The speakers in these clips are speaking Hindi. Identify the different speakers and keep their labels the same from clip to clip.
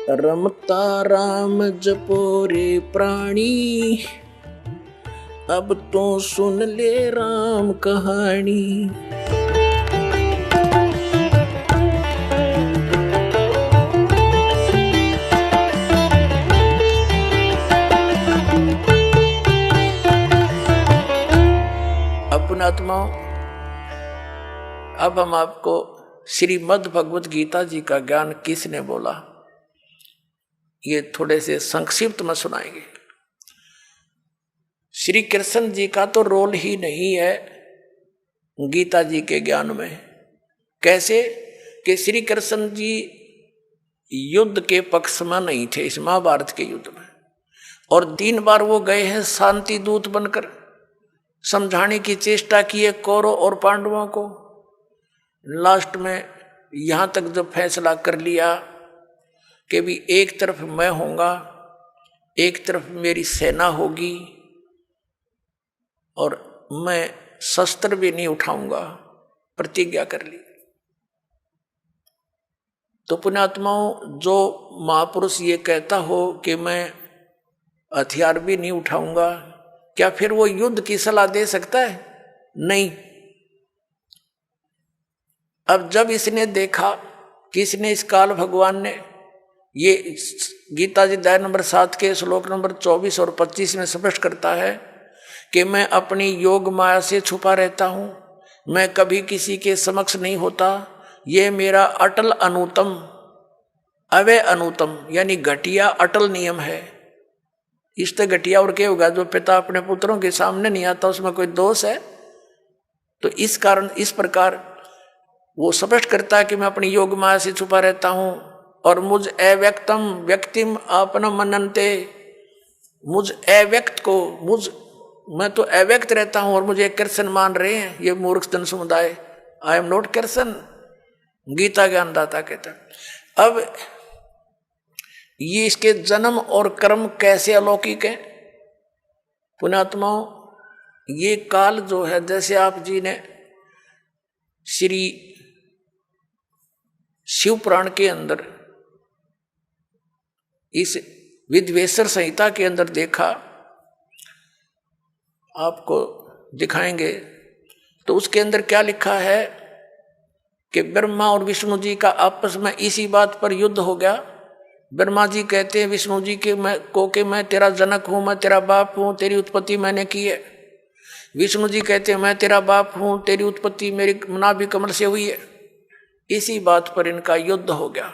Speaker 1: रमता राम जपो रे प्राणी, अब तो सुन ले राम कहानी। अपनात्माओं, अब हम आपको श्रीमद् भगवत गीता जी का ज्ञान किसने बोला ये थोड़े से संक्षिप्त में सुनाएंगे। श्री कृष्ण जी का तो रोल ही नहीं है गीता जी के ज्ञान में। कैसे कि श्री कृष्ण जी युद्ध के पक्ष में नहीं थे इस महाभारत के युद्ध में, और 3 बार वो गए हैं शांति दूत बनकर, समझाने की चेष्टा की है कौरव और पांडवों को। लास्ट में यहां तक जब फैसला कर लिया कि भी एक तरफ मैं होऊंगा, एक तरफ मेरी सेना होगी, और मैं शस्त्र भी नहीं उठाऊंगा, प्रतिज्ञा कर ली। तो पुण्यात्माओं, जो महापुरुष ये कहता हो कि मैं हथियार भी नहीं उठाऊंगा, क्या फिर वो युद्ध की सलाह दे सकता है? नहीं। अब जब इसने देखा कि इसने इस काल भगवान ने ये गीता जी अध्याय नंबर 7 के श्लोक नंबर 24 और 25 में स्पष्ट करता है कि मैं अपनी योग माया से छुपा रहता हूं, मैं कभी किसी के समक्ष नहीं होता, ये मेरा अटल अनुतम अवय अनुतम यानी घटिया अटल नियम है। इससे घटिया और क्या होगा? जो पिता अपने पुत्रों के सामने नहीं आता उसमें कोई दोष है? तो इस कारण इस प्रकार वो स्पष्ट करता है कि मैं अपनी योग माया से छुपा रहता हूं, और मुझ अव्यक्तम व्यक्तिम आपन मनन्ते, मुझ अव्यक्त को मैं तो अव्यक्त रहता हूं और मुझे कृष्ण मान रहे हैं ये मूर्ख जन समुदाय। I am not Krishna, Gita ज्ञानदाता कहता है। अब ये इसके जन्म और कर्म कैसे अलौकिक है पुण्यात्माओं। ये काल जो है, जैसे आप जी ने श्री शिव पुराण के अंदर इस विद्वेश्वर संहिता के अंदर देखा, आपको दिखाएंगे, तो उसके अंदर क्या लिखा है कि ब्रह्मा और विष्णु जी का आपस में इसी बात पर युद्ध हो गया। ब्रह्मा जी कहते हैं विष्णु जी के मैं तेरा जनक हूं, मैं तेरा बाप हूं, तेरी उत्पत्ति मैंने की है। विष्णु जी कहते हैं मैं तेरा बाप हूं, तेरी उत्पत्ति मेरी नाभि कमल से हुई है। इसी बात पर इनका युद्ध हो गया।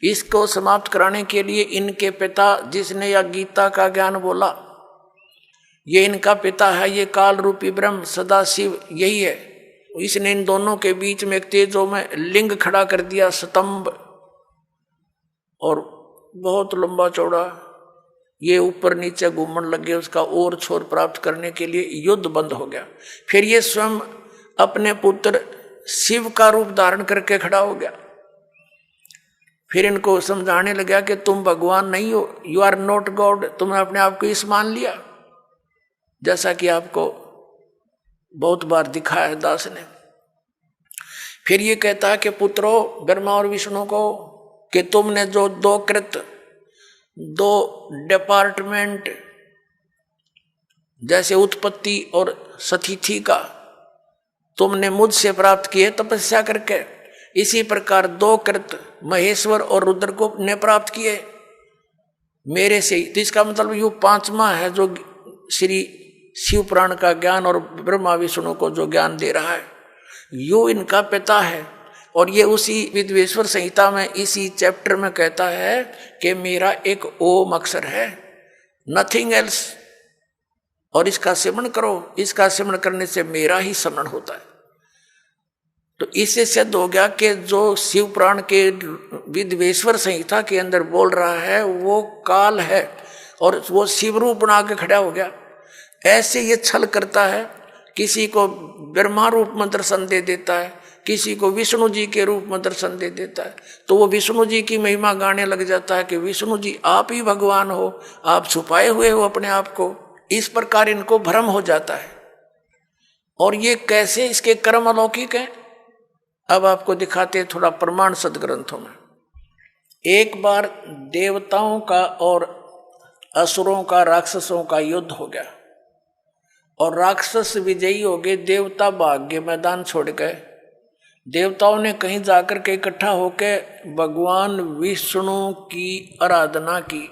Speaker 1: इसको समाप्त कराने के लिए इनके पिता, जिसने यह गीता का ज्ञान बोला, ये इनका पिता है, ये काल रूपी ब्रह्म सदा शिव यही है। इसने इन दोनों के बीच में एक तेजो में लिंग खड़ा कर दिया, स्तंभ, और बहुत लंबा चौड़ा, ये ऊपर नीचे घूमने लगे। उसका और छोर प्राप्त करने के लिए युद्ध बंद हो गया। फिर ये स्वयं अपने पुत्र शिव का रूप धारण करके खड़ा हो गया। फिर इनको समझाने लगा कि तुम भगवान नहीं हो, यू आर नॉट गॉड, तुमने अपने आप को इस मान लिया, जैसा कि आपको बहुत बार दिखाया है दास ने। फिर ये कहता है कि पुत्रों ब्रह्मा और विष्णु को कि तुमने जो 2 कृत 2 डिपार्टमेंट जैसे उत्पत्ति और सतिथि का तुमने मुझसे प्राप्त किए तपस्या करके, इसी प्रकार 2 कृत महेश्वर और रुद्र को ने प्राप्त किए मेरे से। तो इसका मतलब ये 5वां है जो श्री शिव पुराण का ज्ञान और ब्रह्मा विष्णु को जो ज्ञान दे रहा है, यो इनका पिता है। और ये उसी विद्वेश्वर संहिता में इसी चैप्टर में कहता है कि मेरा एक ओम अक्षर है, नथिंग एल्स, और इसका सिमरण करो, इसका सिमरण करने से मेरा ही स्मरण होता है। तो इससे सिद्ध हो गया कि जो शिव पुराण के विद्वेश्वर संहिता के अंदर बोल रहा है वो काल है, और वो शिव रूप बना के खड़ा हो गया। ऐसे ये छल करता है, किसी को ब्रह्मा रूप में दर्शन दे देता है, किसी को विष्णु जी के रूप में दर्शन दे देता है, तो वो विष्णु जी की महिमा गाने लग जाता है कि विष्णु जी आप ही भगवान हो, आप छुपाए हुए हो अपने आप को। इस प्रकार इनको भ्रम हो जाता है। और ये कैसे इसके कर्म अलौकिक हैं, अब आपको दिखाते हैं थोड़ा प्रमाण सदग्रंथों में। एक बार देवताओं का और असुरों का, राक्षसों का युद्ध हो गया और राक्षस विजयी हो गए, देवता भाग गए, मैदान छोड़ गए। देवताओं ने कहीं जाकर के इकट्ठा होकर भगवान विष्णु की आराधना की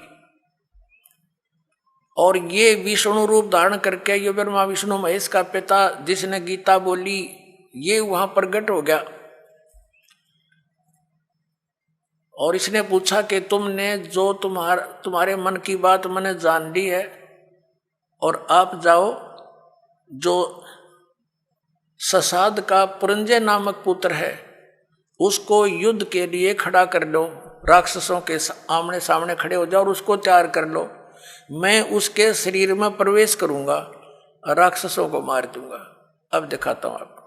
Speaker 1: और ये विष्णु रूप धारण करके ये ब्रह्मा विष्णु महेश का पिता जिसने गीता बोली, ये वहां प्रकट हो गया और इसने पूछा कि तुमने जो तुम्हारे मन की बात मैंने जान ली है और आप जाओ, जो ससाद का पुरंजय नामक पुत्र है उसको युद्ध के लिए खड़ा कर लो, राक्षसों के आमने सामने खड़े हो जाओ और उसको तैयार कर लो। मैं उसके शरीर में प्रवेश करूंगा और राक्षसों को मार दूंगा। अब दिखाता हूं आपको,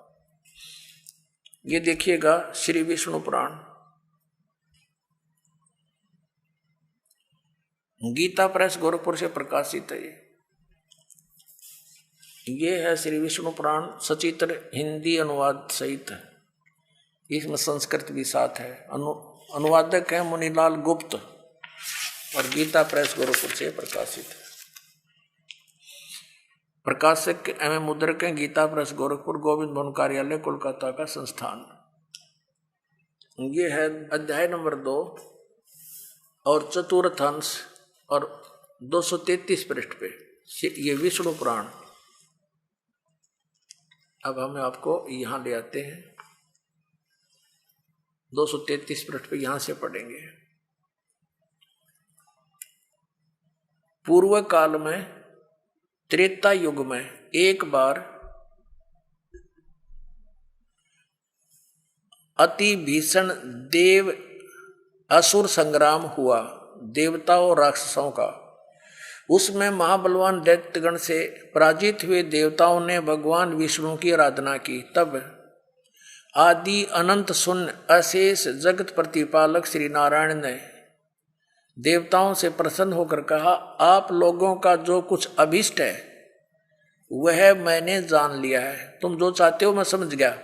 Speaker 1: ये देखिएगा श्री विष्णु पुराण, गीता प्रेस गोरखपुर से प्रकाशित है। ये है श्री विष्णु पुराण, सचित्र हिंदी अनुवाद सहित है, इसमें संस्कृत भी साथ है। अनुवादक है मुनीलाल गुप्त और गीता प्रेस गोरखपुर से प्रकाशित है। प्रकाशक एवं मुद्रक है गीता प्रेस गोरखपुर, गोविंद भवन कार्यालय कोलकाता का संस्थान। ये है अध्याय नंबर 2 और चतुर्थ अंश और 233 पृष्ठ पे ये विष्णु पुराण। अब हम आपको यहां ले आते हैं, 233 पृष्ठ पे यहां से पढ़ेंगे। पूर्व काल में त्रेता युग में एक बार अति भीषण देव असुर संग्राम हुआ, देवताओं और राक्षसों का। उसमें महाबलवान दैत्यगण से पराजित हुए देवताओं ने भगवान विष्णु की आराधना की। तब आदि अनंत शून्य अशेष जगत प्रतिपालक श्री नारायण ने देवताओं से प्रसन्न होकर कहा, आप लोगों का जो कुछ अभिष्ट है वह मैंने जान लिया है, तुम जो चाहते हो मैं समझ गया।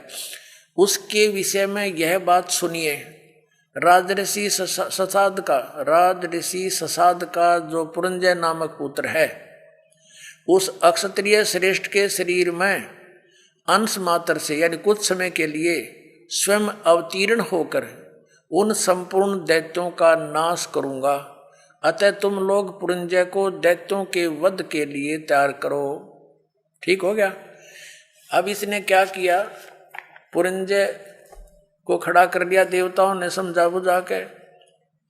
Speaker 1: उसके विषय में यह बात सुनिए। राजऋषि ससाद का जो पुरंजय नामक पुत्र है, उस अक्षत्रिय श्रेष्ठ के शरीर में अंश मात्र से यानी कुछ समय के लिए स्वयं अवतीर्ण होकर उन संपूर्ण दैत्यों का नाश करूंगा। अतः तुम लोग पुरंजय को दैत्यों के वध के लिए तैयार करो। ठीक हो गया। अब इसने क्या किया, पुरंजय को खड़ा कर दिया, देवताओं ने समझा बुझा के,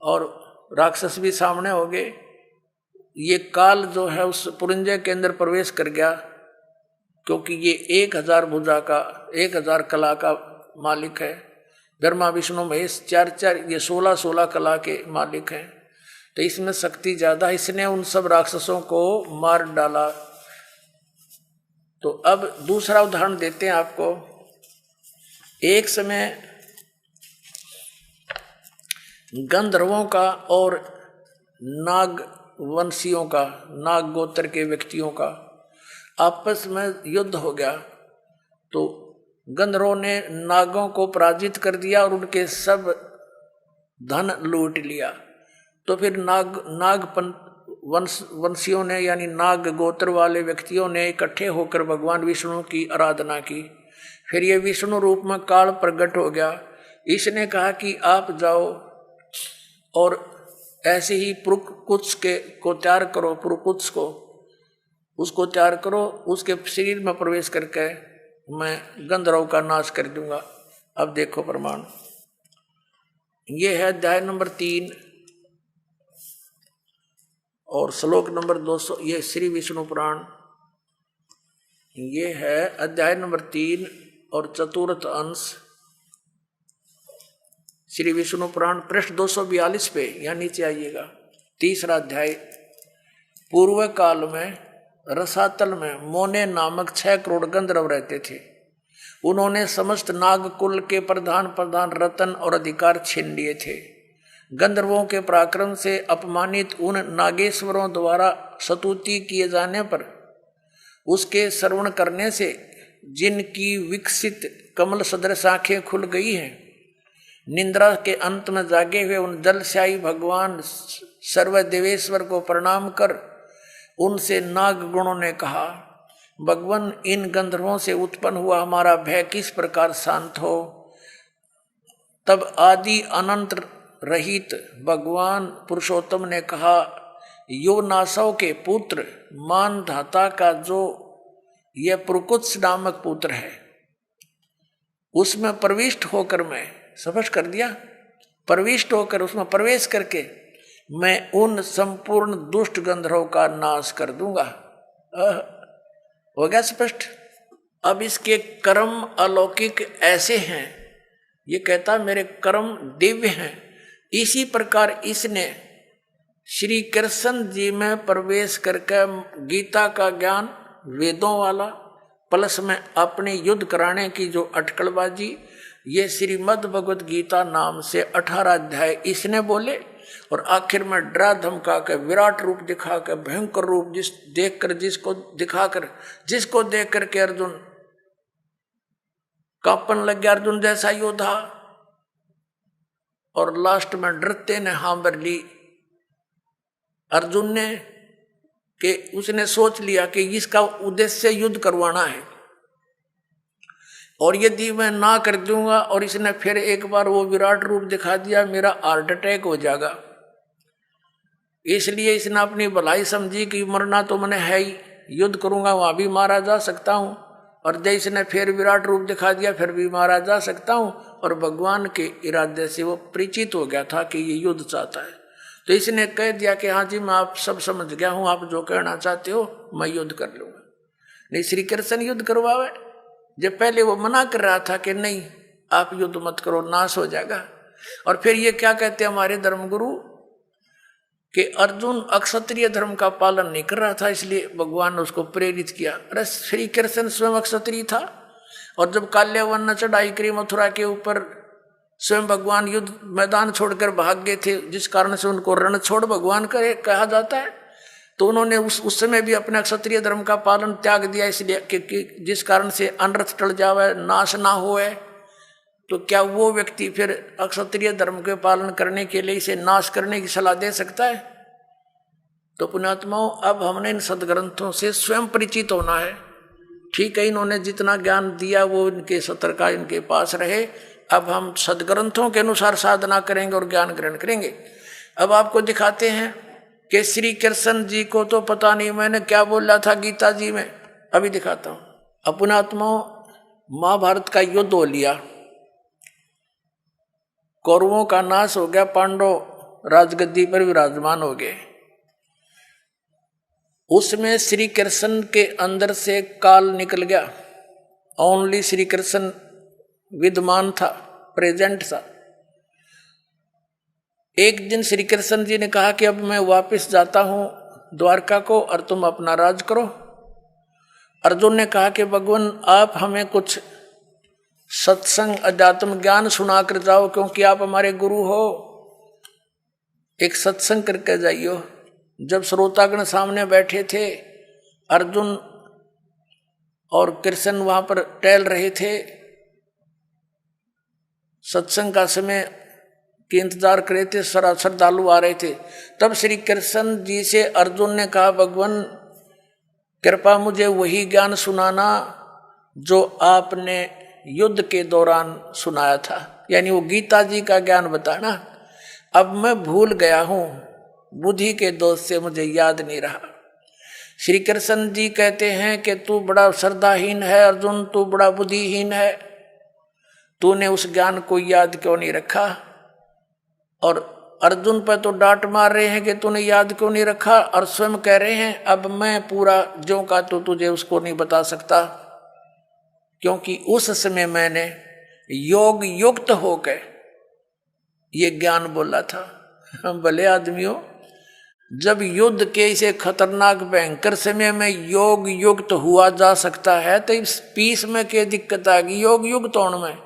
Speaker 1: और राक्षस भी सामने हो गए। ये काल जो है उस पुरंजय के अंदर प्रवेश कर गया, क्योंकि ये 1000 भुजा का 1000 कला का मालिक है। ब्रह्मा विष्णु महेश 4 ये 16 कला के मालिक हैं, तो इसमें शक्ति ज्यादा। इसने उन सब राक्षसों को मार डाला। तो अब दूसरा उदाहरण देते हैं आपको। एक समय गंधर्वों का और नाग वंशियों का, नाग गोत्र के व्यक्तियों का आपस में युद्ध हो गया। तो गंधर्वों ने नागों को पराजित कर दिया और उनके सब धन लूट लिया। तो फिर वंशियों ने यानी नाग गोत्र वाले व्यक्तियों ने इकट्ठे होकर भगवान विष्णु की आराधना की। फिर ये विष्णु रूप में काल प्रकट हो गया। इसने कहा कि आप जाओ और ऐसे ही पुरुकुत्स को तैयार करो, पुरुकुत्स को उसको तैयार करो, उसके शरीर में प्रवेश करके मैं गंधर्व का नाश कर दूंगा। अब देखो प्रमाण, ये है अध्याय नंबर 3 और श्लोक नंबर 200। ये श्री विष्णु पुराण, ये है अध्याय नंबर 3 और चतुर्थ अंश श्री विष्णु पुराण, पृष्ठ 242 पे, यहाँ नीचे आइएगा। तीसरा अध्याय। पूर्व काल में रसातल में मोने नामक 6 करोड़ गंधर्व रहते थे। उन्होंने समस्त नागकुल के प्रधान रतन और अधिकार छीन लिए थे। गंधर्वों के पराक्रम से अपमानित उन नागेश्वरों द्वारा स्तुति किए जाने पर उसके श्रवण करने से जिनकी विकसित कमल सदृश आंखें खुल गई हैं, निंद्रा के अंत में जागे हुए उन जलशाही भगवान सर्वदेवेश्वर को प्रणाम कर उनसे नाग गुणों ने कहा, भगवान इन गंधर्वों से उत्पन्न हुआ हमारा भय किस प्रकार शांत हो। तब आदि अनंत रहित भगवान पुरुषोत्तम ने कहा, योनासव के पुत्र मानधाता का जो यह प्रकुत्स नामक पुत्र है उसमें प्रविष्ट होकर मैं स्पष्ट कर दिया, प्रविष्ट होकर उसमें प्रवेश करके मैं उन संपूर्ण दुष्ट गंधर्वों का नाश कर दूंगा। हो गया स्पष्ट। अब इसके कर्म अलौकिक ऐसे हैं, ये कहता मेरे कर्म दिव्य हैं। इसी प्रकार इसने श्री कृष्ण जी में प्रवेश करके गीता का ज्ञान वेदों वाला प्लस में अपने युद्ध कराने की जो अटकलबाजी, ये श्रीमद् भगवत गीता नाम से 18 अध्याय इसने बोले और आखिर में डरा धमका के विराट रूप दिखा के भयंकर रूप जिसको देख करके अर्जुन कांपन लग गया, अर्जुन जैसा योद्धा, और लास्ट में डरते ने हाँ भर ली अर्जुन ने कि उसने सोच लिया कि इसका उद्देश्य युद्ध करवाना है और यदि मैं ना कर दूंगा और इसने फिर एक बार वो विराट रूप दिखा दिया मेरा हार्ट अटैक हो जाएगा। इसलिए इसने अपनी भलाई समझी कि मरना तो मैंने है ही, युद्ध करूंगा वहां भी मारा जा सकता हूं, और जब इसने फिर विराट रूप दिखा दिया फिर भी मारा जा सकता हूं, और भगवान के इरादे से वो परिचित हो गया था कि ये युद्ध चाहता है। तो इसने कह दिया कि हाँ जी मैं आप सब समझ गया हूं, आप जो कहना चाहते हो मैं युद्ध कर लूंगा। नहीं, श्री कृष्ण युद्ध करवावे, जब पहले वो मना कर रहा था कि नहीं आप युद्ध मत करो नाश हो जाएगा। और फिर ये क्या कहते हैं हमारे धर्मगुरु कि अर्जुन अक्षत्रिय धर्म का पालन नहीं कर रहा था इसलिए भगवान ने उसको प्रेरित किया। अरे श्री कृष्ण स्वयं अक्षत्रिय था, और जब काल्यावन ने चढ़ाई करी मथुरा के ऊपर स्वयं भगवान युद्ध मैदान छोड़कर भाग गए थे, जिस कारण से उनको रण छोड़ भगवान कहा जाता है। तो उन्होंने उस समय भी अपने क्षत्रिय धर्म का पालन त्याग दिया, इसलिए कि जिस कारण से अनर्थ टल जावे नाश ना होए। तो क्या वो व्यक्ति फिर अक्षत्रिय धर्म के पालन करने के लिए इसे नाश करने की सलाह दे सकता है? तो पुण्यात्माओं अब हमने इन सदग्रंथों से स्वयं परिचित होना है। ठीक है, इन्होंने जितना ज्ञान दिया वो इनके सत्र का इनके पास रहे। अब हम सदग्रंथों के अनुसार साधना करेंगे और ज्ञान ग्रहण करेंगे। अब आपको दिखाते हैं कि श्री कृष्ण जी को तो पता नहीं मैंने क्या बोला था गीता जी में, अभी दिखाता हूं। अपनात्माओं महाभारत का युद्ध हो लिया, कौरवों का नाश हो गया, पांडव राजगद्दी पर विराजमान हो गए। उसमें श्री कृष्ण के अंदर से काल निकल गया, ओनली श्री कृष्ण विद्यमान था, प्रेजेंट था। एक दिन श्री कृष्ण जी ने कहा कि अब मैं वापस जाता हूं द्वारका को और तुम अपना राज करो। अर्जुन ने कहा कि भगवान आप हमें कुछ सत्संग अध्यात्म ज्ञान सुना कर जाओ, क्योंकि आप हमारे गुरु हो, एक सत्संग करके जाइयो। जब श्रोतागण सामने बैठे थे, अर्जुन और कृष्ण वहां पर टहल रहे थे, सत्संग का समय के इंतजार कर रहे थे, श्रद्धालु आ रहे थे। तब श्री कृष्ण जी से अर्जुन ने कहा, भगवान कृपा मुझे वही ज्ञान सुनाना जो आपने युद्ध के दौरान सुनाया था, यानी वो गीता जी का ज्ञान बताना। अब मैं भूल गया हूं, बुद्धि के दोष से मुझे याद नहीं रहा। श्री कृष्ण जी कहते हैं कि तू बड़ा श्रद्धाहीन है अर्जुन, तू बड़ा बुद्धिहीन है, तूने उस ज्ञान को याद क्यों नहीं रखा। और अर्जुन पर तो डांट मार रहे हैं कि तूने याद क्यों नहीं रखा, और स्वयं कह रहे हैं अब मैं पूरा ज्यों का तो तुझे उसको नहीं बता सकता, क्योंकि उस समय मैंने योग युक्त होकर ये ज्ञान बोला था। भले आदमियों, जब युद्ध के इसे खतरनाक भयंकर समय में योग युक्त हुआ जा सकता है, तो इस पीस में क्या दिक्कत आ गई योग युक्त होने में?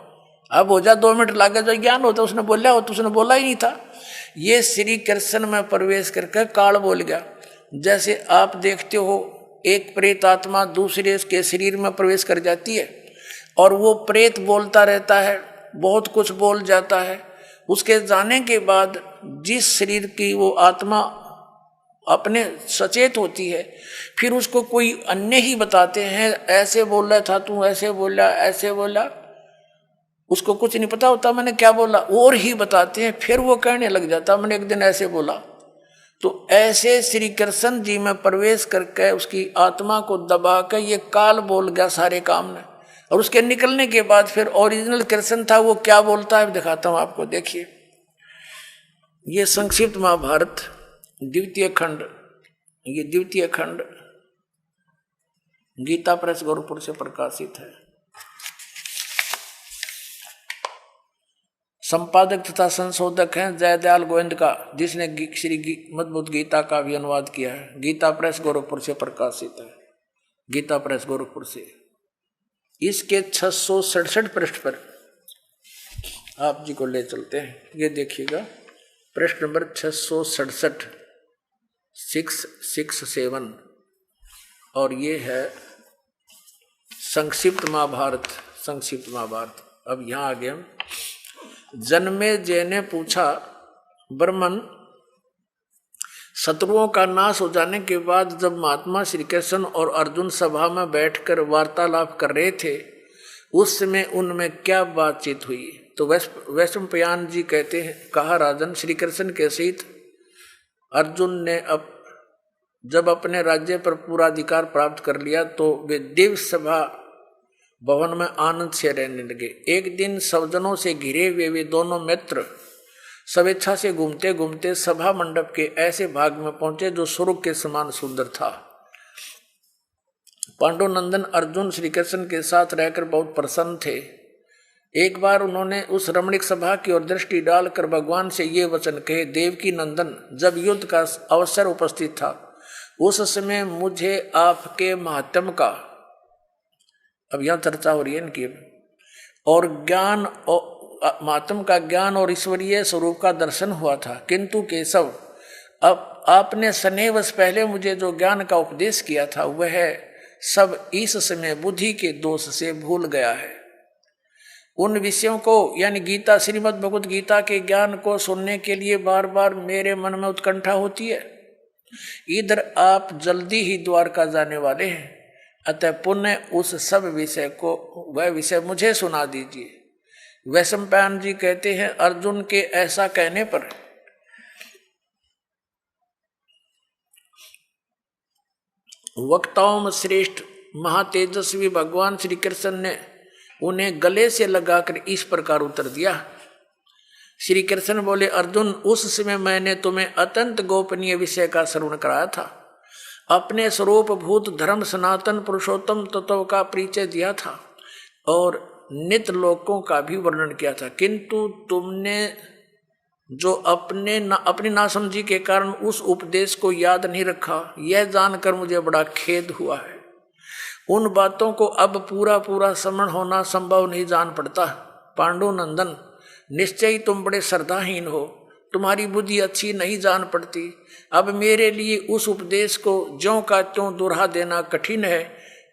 Speaker 1: अब हो जा 2 मिनट लगे जो ज्ञान होता उसने बोला हो, तो उसने बोला ही नहीं था। ये श्री कृष्ण में प्रवेश करके काल बोल गया। जैसे आप देखते हो एक प्रेत आत्मा दूसरे के शरीर में प्रवेश कर जाती है और वो प्रेत बोलता रहता है, बहुत कुछ बोल जाता है, उसके जाने के बाद जिस शरीर की वो आत्मा अपने सचेत होती है, फिर उसको कोई अन्य ही बताते हैं, ऐसे बोल रहा था तू, ऐसे बोला, ऐसे बोला, उसको कुछ नहीं पता होता मैंने क्या बोला, और ही बताते हैं, फिर वो कहने लग जाता मैंने एक दिन ऐसे बोला। तो ऐसे श्री कृष्ण जी में प्रवेश करके उसकी आत्मा को दबा कर ये काल बोल गया सारे काम ने, और उसके निकलने के बाद फिर ओरिजिनल कृष्ण था वो क्या बोलता है दिखाता हूं आपको। देखिए ये संक्षिप्त महाभारत द्वितीय खंड, ये द्वितीय खंड गीता प्रेस गोरखपुर से प्रकाशित है। संपादक तथा संशोधक हैं जयदयाल गोविंद का, जिसने श्री मद्भुत गीता का भी अनुवाद किया है। गीता प्रेस गोरखपुर से प्रकाशित है, गीता प्रेस गोरखपुर से। इसके 667 पृष्ठ पर आप जी को ले चलते हैं। ये देखिएगा पृष्ठ नंबर 667, 667, और ये है संक्षिप्त महाभारत, संक्षिप्त महाभारत। अब यहां आगे हम जन्मेजय ने पूछा, ब्रह्मन शत्रुओं का नाश हो जाने के बाद जब महात्मा श्री कृष्ण और अर्जुन सभा में बैठकर वार्तालाप कर रहे थे उस समय उनमें क्या बातचीत हुई? तो वैशंपायन जी कहते हैं, कहा राजन, श्री कृष्ण के सहित अर्जुन ने जब अपने राज्य पर पूरा अधिकार प्राप्त कर लिया तो वे दिव्य सभा भवन में आनंद से रहने लगे। एक दिन सज्जनों से घिरे हुए वे दोनों मित्र स्वेच्छा से घूमते घूमते सभा मंडप के ऐसे भाग में पहुंचे जो स्वर्ग के समान सुंदर था। पांडुनंदन अर्जुन श्री कृष्ण के साथ रहकर बहुत प्रसन्न थे। एक बार उन्होंने उस रमणीक सभा की ओर दृष्टि डालकर भगवान से ये वचन कहे, देवकी नंदन, जब युद्ध का अवसर उपस्थित था उस समय मुझे आपके महात्म का, अब यहां चर्चा हो रही है इनकी, और ज्ञान महात्म का ज्ञान और ईश्वरीय स्वरूप का दर्शन हुआ था, किंतु केशव अब आपने स्नेहवश पहले मुझे जो ज्ञान का उपदेश किया था वह सब इस समय बुद्धि के दोष से भूल गया है। उन विषयों को यानी गीता, श्रीमद् भगवत गीता के ज्ञान को सुनने के लिए बार बार मेरे मन में उत्कंठा होती है। इधर आप जल्दी ही द्वारका जाने वाले हैं, अतः पुण्य उस सब विषय को, वह विषय मुझे सुना दीजिए। वैशंपायन जी कहते हैं, अर्जुन के ऐसा कहने पर वक्ताओं में श्रेष्ठ महातेजस्वी भगवान श्री कृष्ण ने उन्हें गले से लगाकर इस प्रकार उत्तर दिया। श्री कृष्ण बोले, अर्जुन, उस समय मैंने तुम्हें अत्यंत गोपनीय विषय का श्रवण कराया था, अपने स्वरूप भूत धर्म सनातन पुरुषोत्तम तत्व का परिचय दिया था और नित्य लोकों का भी वर्णन किया था, किंतु तुमने जो अपनी नासमझी के कारण उस उपदेश को याद नहीं रखा, यह जानकर मुझे बड़ा खेद हुआ है। उन बातों को अब पूरा पूरा स्मरण होना संभव नहीं जान पड़ता। पांडुनंदन, निश्चय तुम बड़े श्रद्धाहीन हो, तुम्हारी बुद्धि अच्छी नहीं जान पड़ती। अब मेरे लिए उस उपदेश को ज्यों का त्यों दोहरा देना कठिन है,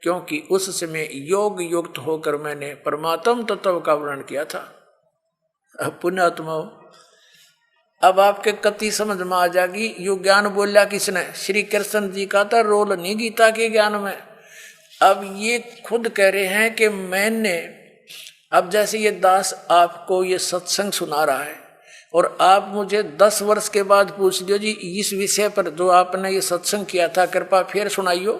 Speaker 1: क्योंकि उस समय योग युक्त होकर मैंने परमात्म तत्व का वर्णन किया था। अब पुण्यात्माओं, अब आपके कति समझ में आ जाएगी, यू ज्ञान बोला किसने? श्री कृष्ण जी का था रोल नहीं गीता के ज्ञान में। अब ये खुद कह रहे हैं कि मैंने, अब जैसे ये दास आपको ये सत्संग सुना रहा है और आप मुझे 10 वर्ष के बाद पूछ लियो, जी इस विषय पर जो आपने ये सत्संग किया था कृपा फिर सुनाइयो,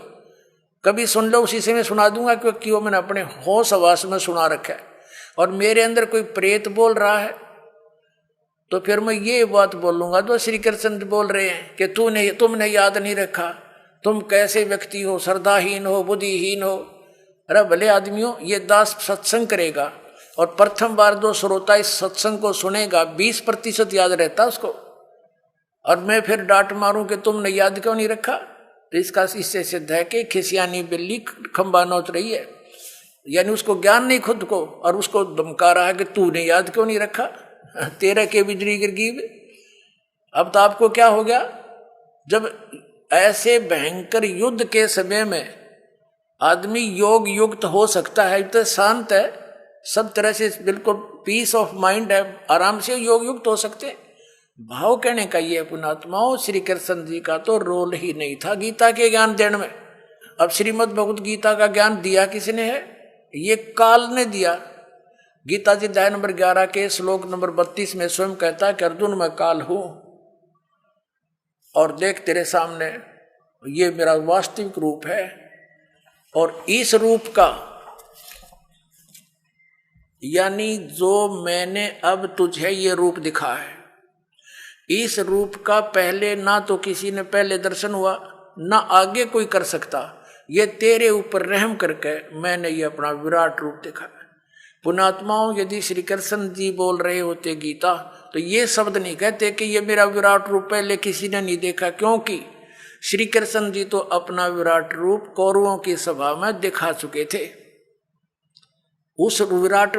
Speaker 1: कभी सुन लो उसी से मैं सुना दूंगा, क्योंकि वो मैंने अपने होश आवास में सुना रखा है। और मेरे अंदर कोई प्रेत बोल रहा है तो फिर मैं ये बात बोलूंगा जो श्री कृष्ण बोल रहे हैं कि तुमने याद नहीं रखा, तुम कैसे व्यक्ति हो, श्रद्धाहीन हो, बुद्धिहीन हो। अरे भले आदमियों, ये दास सत्संग करेगा और प्रथम बार जो श्रोता इस सत्संग को सुनेगा 20% याद रहता उसको, और मैं फिर डांट मारूं कि तुमने याद क्यों नहीं रखा, तो इसका इससे सिद्ध है कि खिसियानी बिल्ली खंबा नोच रही है, यानी उसको ज्ञान नहीं खुद को, और उसको धमका रहा है कि तूने याद क्यों नहीं रखा, तेरे के बिजली गिरगी। अब तो आपको क्या हो गया, जब ऐसे भयंकर युद्ध के समय में आदमी योग युक्त हो सकता है, तो शांत है, सब तरह से बिल्कुल पीस ऑफ माइंड है, आराम से योग युक्त हो सकते। भाव कहने का ये पुणात्माओं, श्री कृष्ण जी का तो रोल ही नहीं था गीता के ज्ञान देने में। अब श्रीमद् भगवत गीता का ज्ञान दिया किसने है? ये काल ने दिया। गीता जी अध्याय नंबर 11 के श्लोक नंबर 32 में स्वयं कहता है कि अर्जुन मैं काल हूं और देख तेरे सामने ये मेरा वास्तविक रूप है, और इस रूप का यानी जो मैंने अब तुझे ये रूप दिखा है, इस रूप का पहले ना तो किसी ने पहले दर्शन हुआ ना आगे कोई कर सकता। ये तेरे ऊपर रहम करके मैंने ये अपना विराट रूप देखा है। पुणात्माओं, यदि श्री कृष्ण जी बोल रहे होते गीता तो ये शब्द नहीं कहते कि ये मेरा विराट रूप पहले किसी ने नहीं देखा, क्योंकि श्री कृष्ण जी तो अपना विराट रूप कौरवों की सभा में दिखा चुके थे। उस विराट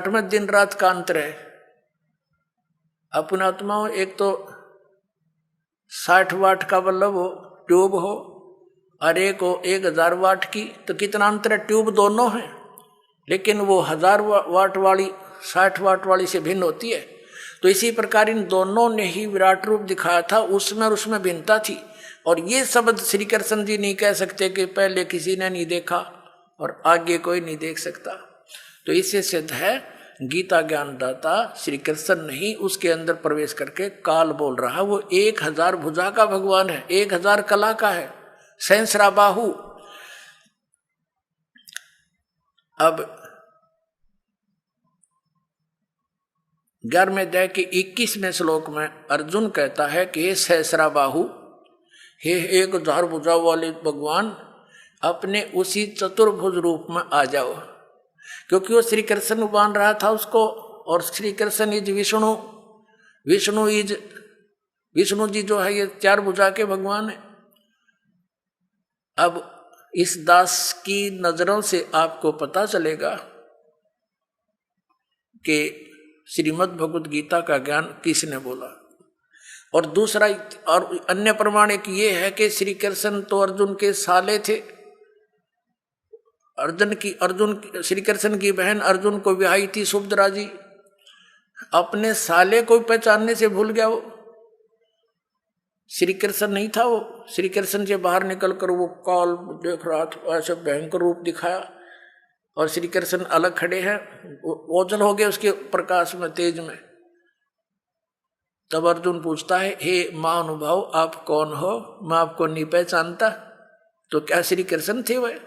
Speaker 1: में दिन रात का अंतर है। पुणात्माओं, एक तो 60 वाट का बल्ब हो, ट्यूब हो, और एक हो 1000 वाट की, तो कितना अंतर है? ट्यूब दोनों है, लेकिन वो 1000 वाट वाली 60 वाट वाली से भिन्न होती है। तो इसी प्रकार इन दोनों ने ही विराट रूप दिखाया था, उसमें और उसमें भिन्नता थी। और ये शब्द श्री कृष्ण जी नहीं कह सकते कि पहले किसी ने नहीं देखा और आगे कोई नहीं देख सकता। तो इससे सिद्ध है गीता ज्ञानदाता श्री कृष्ण नहीं, उसके अंदर प्रवेश करके काल बोल रहा। वो 1000 भुजा का भगवान है, 1000 कला का है, सहस्रा बाहु। अब 11वें अध्याय के 21वें श्लोक में अर्जुन कहता है कि हे सहस्रा बाहु, हे 1000 भुजा वाले भगवान, अपने उसी चतुर्भुज रूप में आ जाओ। क्योंकि वो श्री कृष्ण मान रहा था उसको, और श्री कृष्ण इज विष्णु, विष्णु जी जो है ये 4 भुजा के भगवान है। अब इस दास की नजरों से आपको पता चलेगा कि श्रीमद् भगवत गीता का ज्ञान किसने बोला। और दूसरा और अन्य प्रमाण एक ये है कि श्री कृष्ण तो अर्जुन के साले थे। श्री कृष्ण की बहन अर्जुन को ब्याही थी सुभद्रा जी, अपने साले को पहचानने से भूल गया। वो श्री कृष्ण नहीं था, वो श्री कृष्ण से बाहर निकलकर वो काल देख रहा था, ऐसे भयंकर रूप दिखाया, और श्री कृष्ण अलग खड़े हैं, ओझल हो गए उसके प्रकाश में, तेज में। तब अर्जुन पूछता है, हे महानुभाव आप कौन हो? मैं आपको नहीं पहचानता। तो क्या श्री कृष्ण थे वह?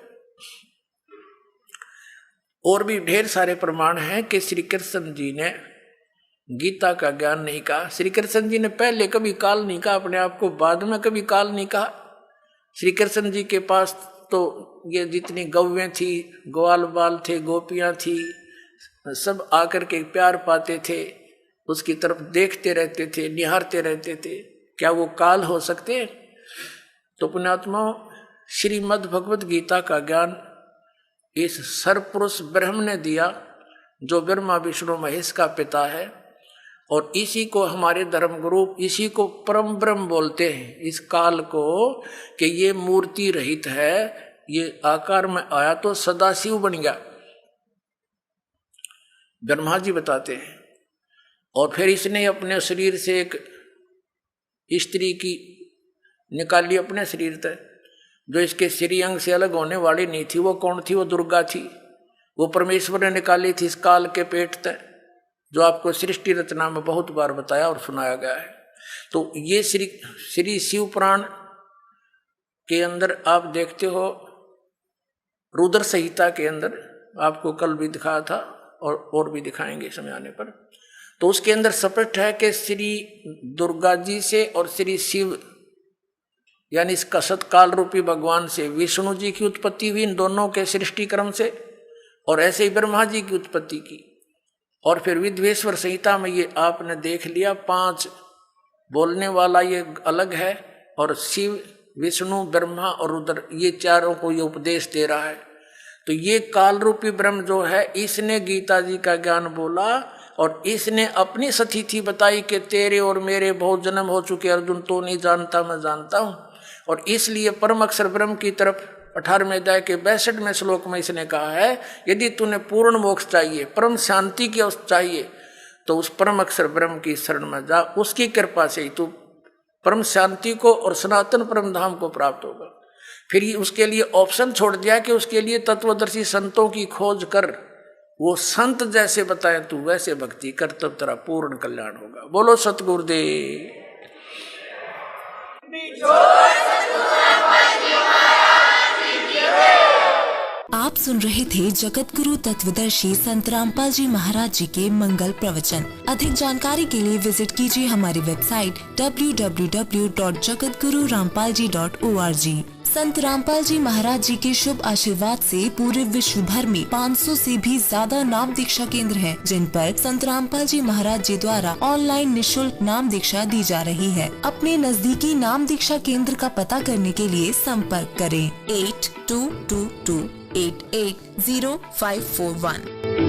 Speaker 1: और भी ढेर सारे प्रमाण हैं कि श्री कृष्ण जी ने गीता का ज्ञान नहीं कहा। श्री कृष्ण जी ने पहले कभी काल नहीं कहा अपने आप को, बाद में कभी काल नहीं कहा। श्री कृष्ण जी के पास तो ये जितनी गौवें थी, ग्वाल बाल थे, गोपियां थी, सब आकर के प्यार पाते थे, उसकी तरफ देखते रहते थे, निहारते रहते थे। क्या वो काल हो सकते? तो पुण्यात्मा, श्रीमद् भगवत गीता का ज्ञान इस सर्वपुरुष ब्रह्म ने दिया, जो ब्रह्मा विष्णु महेश का पिता है, और इसी को हमारे धर्म गुरु इसी को परम ब्रह्म बोलते हैं। इस काल को कि ये मूर्ति रहित है, ये आकार में आया तो सदाशिव बन गया, ब्रह्मा जी बताते हैं। और फिर इसने अपने शरीर से एक स्त्री की निकाली अपने शरीर तक, जो इसके श्रीअंग से अलग होने वाली नहीं थी। वो कौन थी? वो दुर्गा थी। वो परमेश्वर ने निकाली थी इस काल के पेट तक, जो आपको सृष्टि रचना में बहुत बार बताया और सुनाया गया है। तो ये श्री शिव पुराण के अंदर आप देखते हो, रुद्र संहिता के अंदर आपको कल भी दिखाया था और भी दिखाएंगे समय आने पर। तो उसके अंदर स्पष्ट है कि श्री दुर्गा जी से और श्री शिव यानी इस कसत काल रूपी भगवान से विष्णु जी की उत्पत्ति हुई, इन दोनों के सृष्टि क्रम से, और ऐसे ही ब्रह्मा जी की उत्पत्ति की। और फिर विद्वेश्वर संहिता में ये आपने देख लिया, 5 बोलने वाला ये अलग है, और शिव विष्णु ब्रह्मा और रुद्र ये चारों को ये उपदेश दे रहा है। तो ये काल रूपी ब्रह्म जो है, इसने गीता जी का ज्ञान बोला, और इसने अपनी सतिथि बताई कि तेरे और मेरे बहुत जन्म हो चुके अर्जुन, तो नहीं जानता मैं जानता हूँ। और इसलिए परम अक्षर ब्रह्म की तरफ 18वें अध्याय के 62वें श्लोक में इसने कहा है, यदि तूने पूर्ण मोक्ष चाहिए, परम शांति की अवस्था चाहिए, तो उस परम अक्षर ब्रह्म की शरण में जा। उसकी कृपा से ही तू परम शांति को और सनातन परम धाम को प्राप्त होगा। फिर उसके लिए ऑप्शन छोड़ दिया कि उसके लिए तत्वदर्शी संतों की खोज कर, वो संत जैसे बताएं तू वैसे भक्ति कर, तब तेरा पूर्ण कल्याण होगा। बोलो सतगुरुदेव।
Speaker 2: आप सुन रहे थे जगत गुरु तत्वदर्शी संत रामपाल जी महाराज जी के मंगल प्रवचन। अधिक जानकारी के लिए विजिट कीजिए हमारी वेबसाइट www.jagatgururampalji.org। संत रामपाल जी महाराज जी के शुभ आशीर्वाद से पूरे विश्व भर में 500 से भी ज्यादा नाम दीक्षा केंद्र हैं, जिन पर संत रामपाल जी महाराज जी द्वारा ऑनलाइन निशुल्क नाम दीक्षा दी जा रही है। अपने नजदीकी नाम दीक्षा केंद्र का पता करने के लिए संपर्क करें 8222880541।